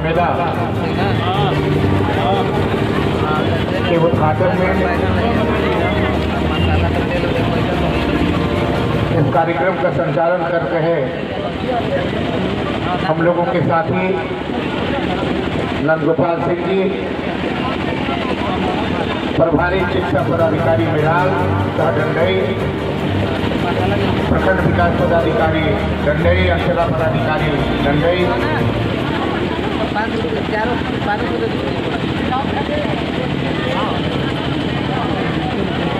मेला के उद्घाटन में इस कार्यक्रम का संचालन कर रहे हम लोगों के साथी नंदगोपाल सिंह जी, प्रभारी शिक्षा पदाधिकारी मिराल डंडई, प्रखंड विकास पदाधिकारी डंडई, अंचला पदाधिकारी डंडई,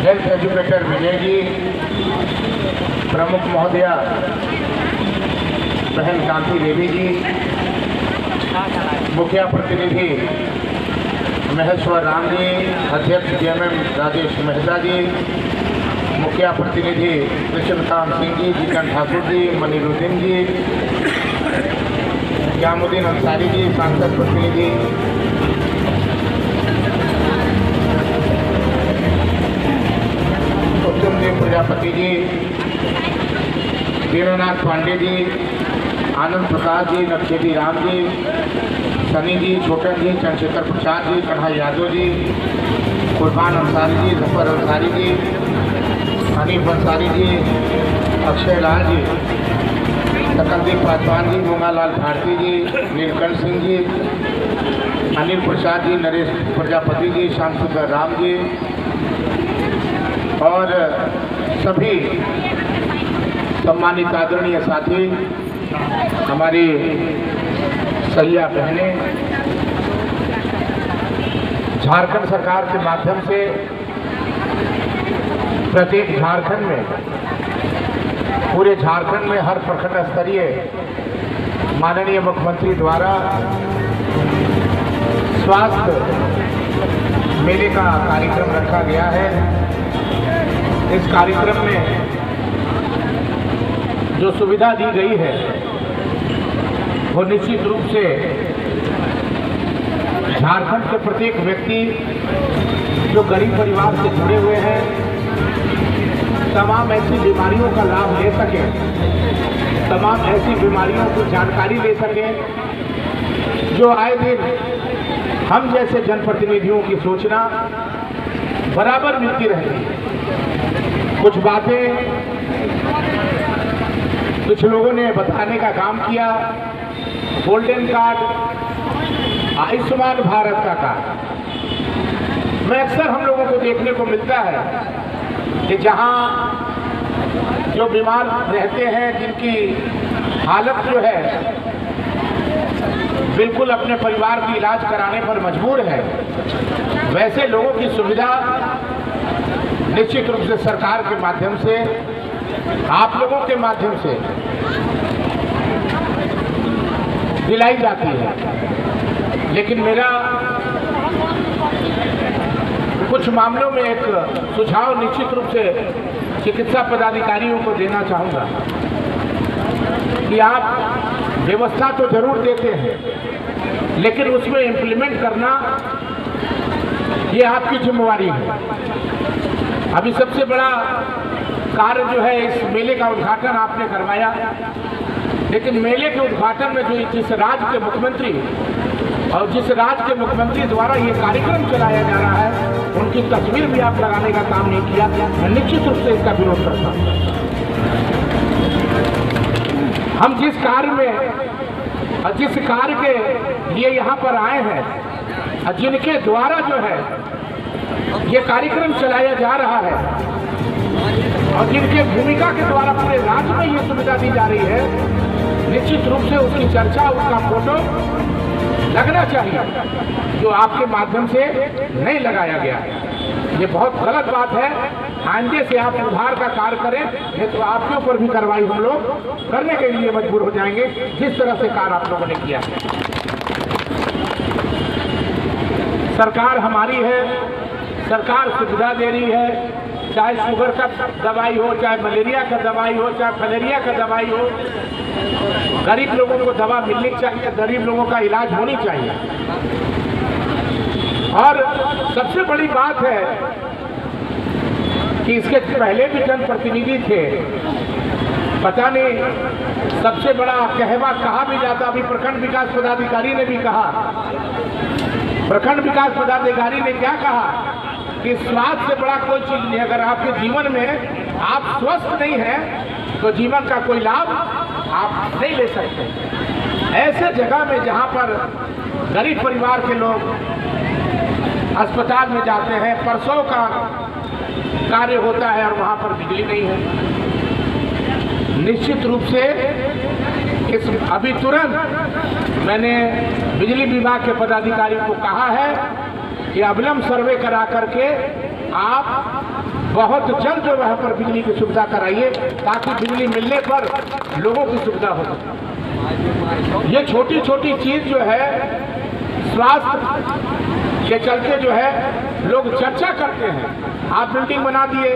हेल्थ एजुकेटर विजय जी, प्रमुख महोदया बहन कांति देवी जी, मुखिया प्रतिनिधि महेश्वर राम जी, अध्यक्ष जेएमएम राजेश मेहता जी, मुखिया प्रतिनिधि कृष्णकांत सिंह जी, जीतन ठाकुर जी, मनीरुद्दीन जी, यामुद्दीन अंसारी जी, सांसद प्रतिनिधि उत्तम देव प्रजापति जी, दीननाथ पांडे जी, आनंद प्रकाश जी, नक्शेदी राम जी, सनी जी, छोटन जी, चंद्रशेखर प्रसाद जी, कन्हैया यादव जी, कुर्बान अंसारी जी, जफर अंसारी जी, हनीफ अंसारी जी, अक्षय लाल जी, सकलदीप पासवान जी, मोंगालाल भारती जी, नीलकंठ सिंह जी, अनिल प्रसाद जी, नरेश प्रजापति जी, श्याम सुंदर राम जी और सभी सम्मानित आदरणीय साथी, हमारी सहिया बहनें, झारखंड सरकार के माध्यम से प्रत्येक झारखंड में, पूरे झारखंड में हर प्रखंड स्तरीय माननीय मुख्यमंत्री द्वारा स्वास्थ्य मेले का कार्यक्रम रखा गया है। इस कार्यक्रम में जो सुविधा दी गई है वो निश्चित रूप से झारखंड के प्रत्येक व्यक्ति जो गरीब परिवार से जुड़े हुए हैं तमाम ऐसी बीमारियों का लाभ ले सकें, तमाम ऐसी बीमारियों की जानकारी ले सकें जो आए दिन हम जैसे जनप्रतिनिधियों की सूचना बराबर मिलती रहती। कुछ बातें कुछ लोगों ने बताने का काम किया, गोल्डन कार्ड, आयुष्मान भारत का कार्ड में अक्सर हम लोगों को देखने को मिलता है कि जहां जो बीमार रहते हैं, जिनकी हालत जो है बिल्कुल अपने परिवार की इलाज कराने पर मजबूर है, वैसे लोगों की सुविधा निश्चित रूप से सरकार के माध्यम से, आप लोगों के माध्यम से दिलाई जाती है। लेकिन मेरा कुछ मामलों में एक सुझाव निश्चित रूप से चिकित्सा पदाधिकारियों को देना चाहूँगा कि आप व्यवस्था तो जरूर देते हैं, लेकिन उसमें इम्प्लीमेंट करना ये आपकी जिम्मेवारी है। अभी सबसे बड़ा कार्य जो है इस मेले का उद्घाटन आपने करवाया, लेकिन मेले के उद्घाटन में जो जिस राज्य के मुख्यमंत्री और जिस राज्य के मुख्यमंत्री द्वारा ये कार्यक्रम चलाया जा रहा है उनकी तस्वीर भी आप लगाने का काम नहीं किया। मैं निश्चित रूप से इसका विरोध करता हूँ। हम जिस कार्य में और जिस कार्य के लिए यहाँ पर आए हैं और जिनके द्वारा जो है ये कार्यक्रम चलाया जा रहा है और जिनके भूमिका के द्वारा पूरे राज्य में ये सुविधा दी जा रही है, निश्चित रूप से उसकी चर्चा, उसका फोटो लगना चाहिए, जो आपके माध्यम से नहीं लगाया गया है। ये बहुत गलत बात है। आइंदे से आप सुधार का कार्य करें, नहीं तो आपके ऊपर भी कार्रवाई हम लोग करने के लिए मजबूर हो जाएंगे, जिस तरह से कार्य आप लोगों ने किया है। सरकार हमारी है, सरकार सुविधा दे रही है, चाहे शुगर का दवाई हो, चाहे मलेरिया का दवाई हो, चाहे फलेरिया का दवाई हो, गरीब लोगों को दवा मिलनी चाहिए, गरीब लोगों का इलाज होनी चाहिए। और सबसे बड़ी बात है कि इसके पहले भी जनप्रतिनिधि थे पता नहीं सबसे बड़ा कहवा कहा भी जाता, अभी प्रखंड विकास पदाधिकारी ने भी कहा, प्रखंड विकास पदाधिकारी ने क्या कहा कि स्वास्थ्य से बड़ा कोई चीज नहीं। अगर आपके जीवन में आप स्वस्थ नहीं हैं तो जीवन का कोई लाभ आप नहीं ले सकते। ऐसे जगह में जहां पर गरीब परिवार के लोग अस्पताल में जाते हैं, प्रसव का कार्य होता है और वहां पर बिजली नहीं है, निश्चित रूप से इस अभी तुरंत मैंने बिजली विभाग के पदाधिकारी को कहा है कि अविलंब सर्वे करा करके आप बहुत जल्द वहाँ पर बिजली की सुविधा कराइए ताकि बिजली मिलने पर लोगों की सुविधा हो सके। ये छोटी छोटी चीज जो है स्वास्थ्य के चलते जो है लोग चर्चा करते हैं। आप बिल्डिंग बना दिए,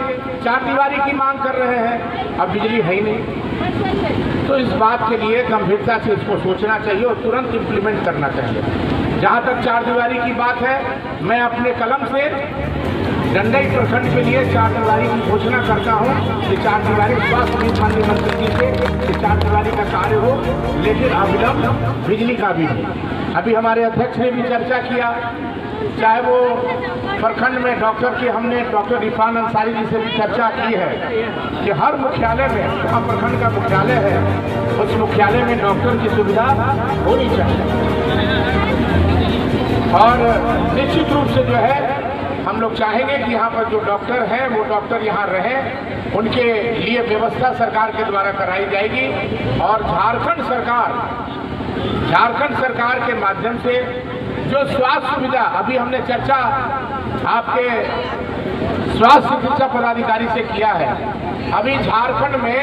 चार दीवारी की मांग कर रहे हैं, अब बिजली है ही नहीं। तो इस बात के लिए गंभीरता से इसको सोचना चाहिए और तुरंत इम्प्लीमेंट करना चाहिए। जहाँ तक चार दीवारी की बात है, मैं अपने कलम से डंडई प्रखंड के लिए चार दीवारी की घोषणा करता हूँ कि चार दीवारी स्वास्थ्य माननीय मंत्री जी से कि चार दीवारी का कार्य हो, लेकिन अविलंब बिजली का भी हो। अभी हमारे अध्यक्ष ने भी चर्चा किया, चाहे वो प्रखंड में डॉक्टर की, हमने डॉक्टर इरफान अंसारी जी से भी चर्चा की है कि हर मुख्यालय में, जहाँ प्रखंड का मुख्यालय है, उस मुख्यालय में डॉक्टर की सुविधा होनी चाहिए। और निश्चित रूप से जो है हम लोग चाहेंगे कि यहाँ पर जो डॉक्टर हैं वो डॉक्टर यहाँ रहें, उनके लिए व्यवस्था सरकार के द्वारा कराई जाएगी। और झारखंड सरकार के माध्यम से जो स्वास्थ्य सुविधा, अभी हमने चर्चा आपके स्वास्थ्य चिकित्सा पदाधिकारी से किया है, अभी झारखंड में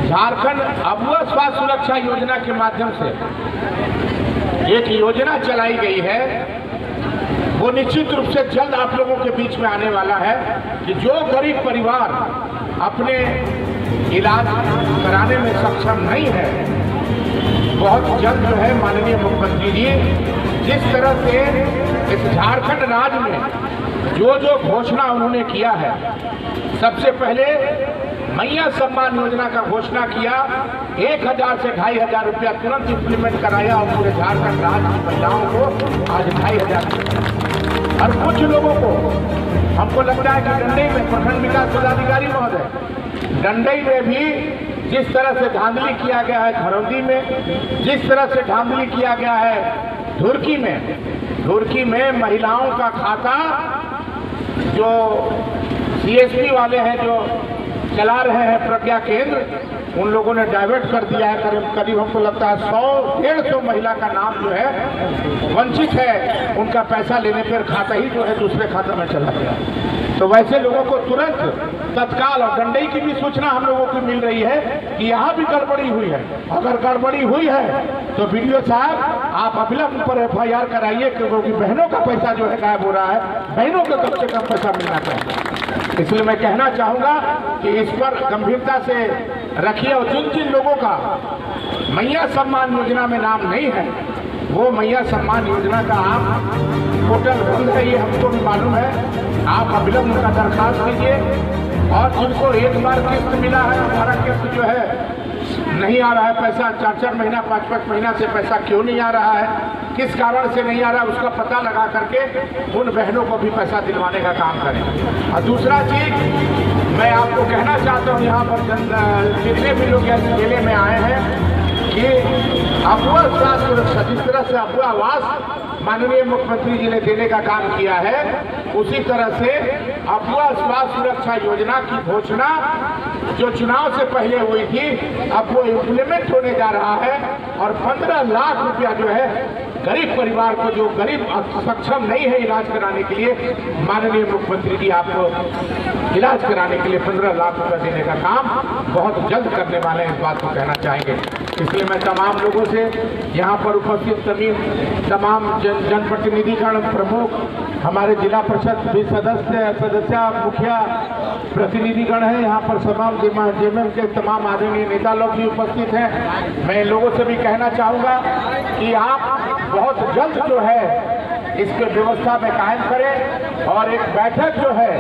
झारखंड अबुआ स्वास्थ्य सुरक्षा योजना के माध्यम से एक योजना चलाई गई है, वो निश्चित रूप से जल्द आप लोगों के बीच में आने वाला है कि जो गरीब परिवार अपने इलाज कराने में सक्षम नहीं है, बहुत जल्द जो है माननीय मुख्यमंत्री जी जिस तरह से इस झारखंड राज्य में जो जो घोषणा उन्होंने किया है, सबसे पहले मैया सम्मान योजना का घोषणा किया, 1000 से 2500 रुपया तुरंत इम्प्लीमेंट कराया और पूरे झारखंड राज्य की महिलाओं को आज 2500। और कुछ लोगों को हमको लगता है कि डंडई में, प्रखंड विकास पदाधिकारी महोदय, डंडई में भी जिस तरह से धांधली किया गया है, खरौदी में जिस तरह से धांधली किया गया है, धुरकी में महिलाओं का खाता जो सीएसपी वाले हैं जो चला रहे हैं प्रज्ञा केंद्र, उन लोगों ने डाइवर्ट कर दिया है। करीब हमको लगता है 100-150 महिला का नाम जो है वंचित है, उनका पैसा लेने पर खाता ही जो है दूसरे खाता में चला गया। तो वैसे लोगों को तुरंत तत्काल, और डंडई की भी सूचना हम लोगों को मिल रही है कि यहाँ भी गड़बड़ी हुई है। अगर गड़बड़ी हुई है तो वीडियो साहब आप अविलंब पर FIR कराइए, क्योंकि बहनों का पैसा जो है गायब हो रहा है, बहनों को कम से कम पैसा मिलना चाहिए। इसलिए मैं कहना चाहूँगा कि इस पर गंभीरता से रखिए और जिन जिन लोगों का मैया सम्मान योजना में नाम नहीं है, वो मैया सम्मान योजना का आप पोर्टल बंद है, ये हमको भी मालूम है, आप अविलंब का दरखास्त कीजिए। और जिनको एक बार किस्त मिला है, हमारा किस्त जो है नहीं आ रहा है पैसा, 4-4 महीना 5-5 महीना से पैसा क्यों नहीं आ रहा है, किस कारण से नहीं आ रहा है, उसका पता लगा करके उन बहनों को भी पैसा दिलवाने का काम करें। और दूसरा चीज मैं आपको कहना चाहता हूँ, यहाँ पर जितने भी लोग इस मेले में आए हैं कि अबुआ स्वास्थ्य सुरक्षा, जिस तरह से अबुआ आवास माननीय मुख्यमंत्री जी ने देने का काम किया है, उसी तरह से अबुआ स्वास्थ्य सुरक्षा योजना की घोषणा जो चुनाव से पहले हुई थी, अब वो इम्प्लीमेंट होने जा रहा है। और 15 लाख रुपया जो है गरीब परिवार को, जो गरीब सक्षम नहीं है इलाज कराने के लिए, माननीय मुख्यमंत्री जी आपको इलाज कराने के लिए 15 लाख रुपया देने का काम बहुत जल्द करने वाले हैं, इस बात को कहना चाहेंगे। इसलिए मैं तमाम लोगों से यहाँ पर उपस्थित तमाम जनप्रतिनिधिगण, प्रमुख, हमारे जिला परिषद भी सदस्य मुखिया प्रतिनिधिगण हैं, यहाँ पर तमाम जेएमएम के तमाम आदरणीय नेता लोग भी उपस्थित हैं। मैं लोगों से भी कहना चाहूँगा कि आप बहुत जल्द जो है इसके व्यवस्था में कायम करें और एक बैठक जो है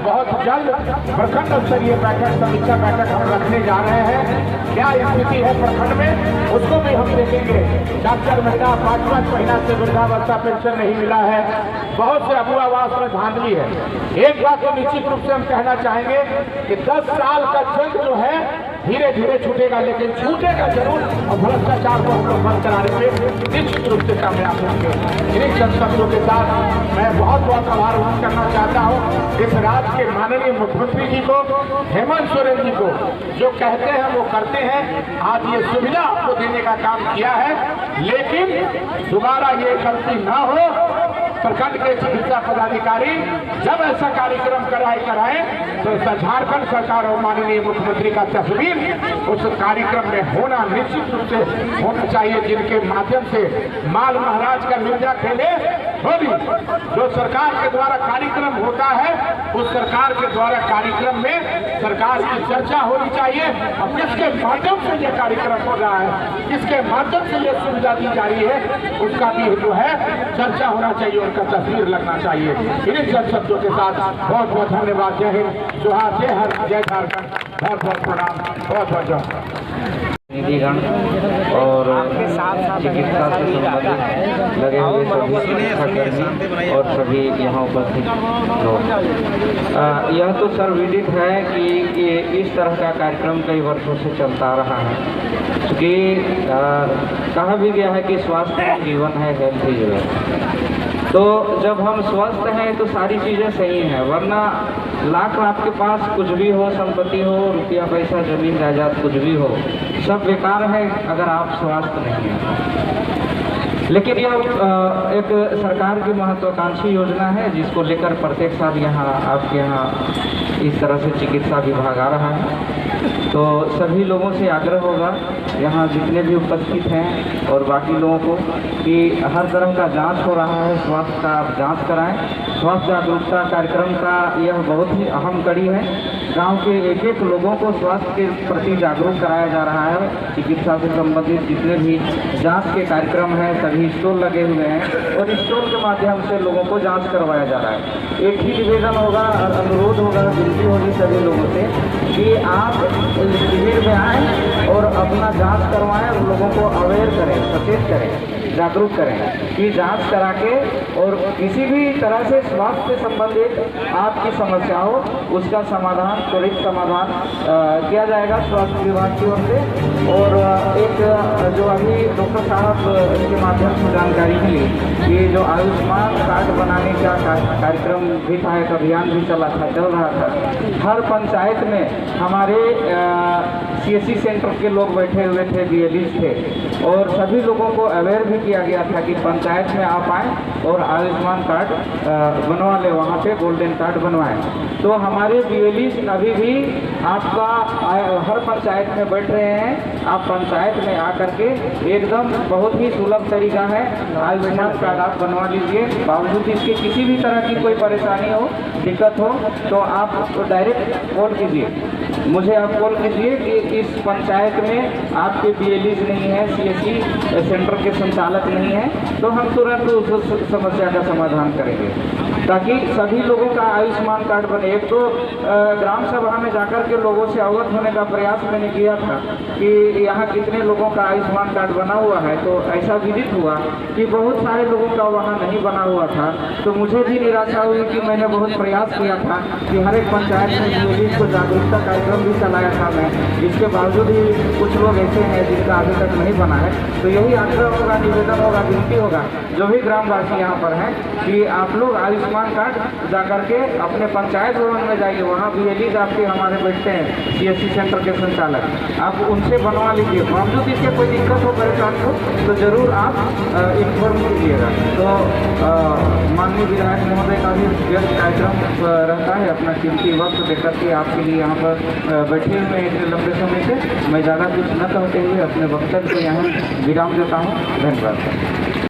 बहुत जल्द प्रखंड स्तरीय बैठक, समीक्षा बैठक हम रखने जा रहे हैं। क्या स्थिति है प्रखंड में उसको भी हम देखेंगे। 4 महीना 5 महीना से वृद्धावस्था पेंशन नहीं मिला है, बहुत से अबू आवास में धांधली है। एक बात तो निश्चित रूप से हम कहना चाहेंगे कि 10 साल का जंग जो है धीरे धीरे छूटेगा, लेकिन छूटेगा जरूर और भ्रष्टाचार को हम लोग बंद कराने में निश्चित रूप से कामयाब होंगे। इन्हीं शब्दों के साथ मैं बहुत बहुत आभार व्यक्त करना चाहता हूँ इस राज्य के माननीय मुख्यमंत्री जी को, हेमंत सोरेन जी को, जो कहते हैं वो करते हैं। आज ये सुविधा आपको देने का काम किया है, लेकिन दोबारा ये गलती ना हो। प्रखंड के चिकित्सा पदाधिकारी जब ऐसा कार्यक्रम कराएं तो झारखंड सरकार और माननीय मुख्यमंत्री का तस्वीर उस कार्यक्रम में होना निश्चित रूप से होना चाहिए, जिनके माध्यम से माल महाराज का मिर्जा खेले होली। जो सरकार के द्वारा कार्यक्रम होता है उस सरकार के द्वारा कार्यक्रम में सरकार की चर्चा होनी चाहिए और किसके माध्यम से यह कार्यक्रम हो रहा है, किसके माध्यम से यह सुविधा दी जा रही है, उसका भी जो है चर्चा होना चाहिए, उनका तस्वीर लगना चाहिए। इन्हीं शब्दों के साथ बहुत बहुत धन्यवाद। जय हिंद, जोहार, जय हर, जय झारखंड, बहुत बहुत प्रणाम, बहुत बहुत जय। निधिगण और चिकित्सा से संबंधित लगे हुए सभी चिकित्साकर्मी और सभी यहाँ उपस्थित लोग, यह तो सर्वविदित है कि इस तरह का कार्यक्रम कई वर्षों से चलता रहा है। क्योंकि कहा भी गया है कि स्वास्थ्य जीवन है, हेल्थ इज वेल्थ। तो जब हम स्वस्थ हैं तो सारी चीज़ें सही हैं, वरना लाख आपके पास कुछ भी हो, संपत्ति हो, रुपया पैसा जमीन जायदाद कुछ भी हो, सब बेकार है अगर आप स्वस्थ नहीं हैं। लेकिन यह एक सरकार की महत्वाकांक्षी योजना है जिसको लेकर प्रत्येक साल यहाँ आपके यहाँ इस तरह से चिकित्सा विभाग आ रहा है। तो सभी लोगों से आग्रह होगा, यहाँ जितने भी उपस्थित हैं और बाकी लोगों को, कि हर तरह का जांच हो रहा है, स्वास्थ्य का आप जांच कराएं। स्वास्थ्य जागरूकता कार्यक्रम का यह बहुत ही अहम कड़ी है। गांव के एक एक लोगों को स्वास्थ्य के प्रति जागरूक कराया जा रहा है। चिकित्सा से संबंधित जितने भी जांच के कार्यक्रम हैं सभी स्टॉल लगे हुए हैं और स्टॉल के माध्यम से लोगों को जांच करवाया जा रहा है। एक ही निवेदन होगा, अनुरोध होगा, विनती होगी सभी लोगों से कि आप शिविर में आएँ और अपना जांच करवाएं और लोगों को अवेयर करें, सचेत करें, जागरूक करें कि जांच करा के और किसी भी तरह से स्वास्थ्य से संबंधित आपकी समस्या हो उसका समाधान, त्वरित समाधान किया जाएगा स्वास्थ्य विभाग की ओर से। और एक जो अभी डॉक्टर साहब के माध्यम से जानकारी मिली कि जो आयुष्मान कार्ड बनाने का कार्यक्रम भी था, एक अभियान भी चल रहा था। हर पंचायत में हमारे CSC सेंटर के लोग बैठे हुए थे, BLEs थे, और सभी लोगों को अवेयर भी किया गया था कि पंचायत में आप आएँ और आयुष्मान कार्ड बनवा लें, वहाँ पे गोल्डन कार्ड बनवाएं। तो हमारे BLEs अभी भी आपका हर पंचायत में बैठ रहे हैं। आप पंचायत में आकर के एकदम बहुत ही सुलभ तरीका है, आयुष्मान कार्ड आप बनवा लीजिए। बावजूद इसके किसी भी तरह की कोई परेशानी हो, दिक्कत हो तो आप डायरेक्ट कॉल कीजिए, मुझे आप कॉल कीजिए कि इस पंचायत में आपके BLEs नहीं है, CSC सेंटर के संचालक नहीं है, तो हम तुरंत उस समस्या का समाधान करेंगे ताकि सभी लोगों का आयुष्मान कार्ड बने। एक तो ग्राम सभा में जाकर के लोगों से अवगत होने का प्रयास मैंने किया था कि यहाँ कितने लोगों का आयुष्मान कार्ड बना हुआ है, तो ऐसा विदित हुआ कि बहुत सारे लोगों का वहाँ नहीं बना हुआ था। तो मुझे भी निराशा हुई कि मैंने बहुत प्रयास किया था कि हर एक पंचायत में BLEs को जागरूकता कार्यक्रम भी चलाया था मैं, इसके बावजूद ही कुछ लोग ऐसे हैं जिनका अभी तक नहीं बना है। तो यही आग्रह होगा, निवेदन होगा, विनती होगा जो भी ग्रामवासी यहाँ पर हैं कि आप लोग आयुष्मान कार्ड जाकर के अपने पंचायत भवन में जाइए, वहाँ BLEs आपके हमारे बैठते हैं, CSC सेंटर के संचालक, आप उनसे बनवा लीजिए। बावजूद इसके कोई दिक्कत हो, परेशानी हो तो ज़रूर आप इन्फॉर्म कीजिएगा। तो माननीय विधायक महोदय का भी व्यस्त कार्यक्रम रहता है, अपना कीमती वक्त देकर के आपके लिए यहाँ पर बैठे हुए हैं इतने लंबे समय से। मैं ज़्यादा कुछ न कहते हुए अपने वक्तव्य को यहाँ विराम देता हूँ। धन्यवाद।